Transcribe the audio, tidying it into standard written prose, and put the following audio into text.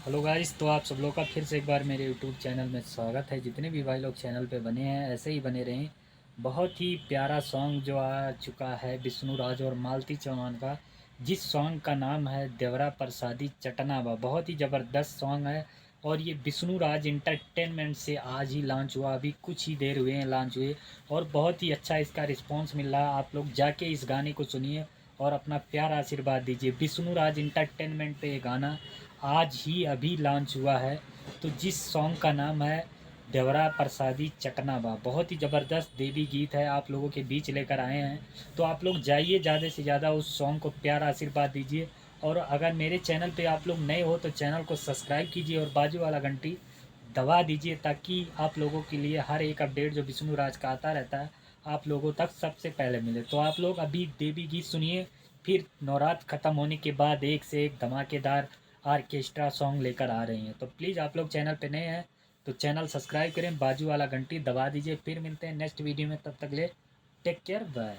Hello guys, तो आप सब लोग का फिर से एक बार मेरे यूट्यूब चैनल में स्वागत है। जितने भी भाई लोग चैनल पे बने हैं ऐसे ही बने रहें। बहुत ही प्यारा सॉन्ग जो आ चुका है विष्णु राज और मालती चौहान का, जिस सॉन्ग का नाम है देवरा प्रसादी चटनावा। बहुत ही ज़बरदस्त सॉन्ग है और ये विष्णु राज इंटरटेनमेंट से आज ही लॉन्च हुआ, अभी कुछ ही देर हुए हैं लॉन्च हुए। और बहुत ही अच्छा इसका रिस्पॉन्स मिल रहा है। आप लोग जाके इस गाने को सुनिए और अपना प्यारा आशीर्वाद दीजिए। विष्णु राज इंटरटेनमेंट पे ये गाना आज ही अभी लॉन्च हुआ है। तो जिस सॉन्ग का नाम है देवरा प्रसादी चटनाबा, बहुत ही ज़बरदस्त देवी गीत है, आप लोगों के बीच लेकर आए हैं। तो आप लोग जाइए, ज़्यादा से ज़्यादा उस सॉन्ग को प्यारा आशीर्वाद दीजिए। और अगर मेरे चैनल पे आप लोग नए हो तो चैनल को सब्सक्राइब कीजिए और बाजू वाला घंटी दबा दीजिए, ताकि आप लोगों के लिए हर एक अपडेट जो विष्णु राज का आता रहता है आप लोगों तक सबसे पहले मिले। तो आप लोग अभी देवी गीत सुनिए, फिर नवरात्र ख़त्म होने के बाद एक से एक धमाकेदार आर्केस्ट्रा सॉन्ग लेकर आ रही हैं। तो प्लीज़ आप लोग चैनल पे नए हैं तो चैनल सब्सक्राइब करें, बाजू वाला घंटी दबा दीजिए। फिर मिलते हैं नेक्स्ट वीडियो में, तब तक ले टेक केयर, बाय।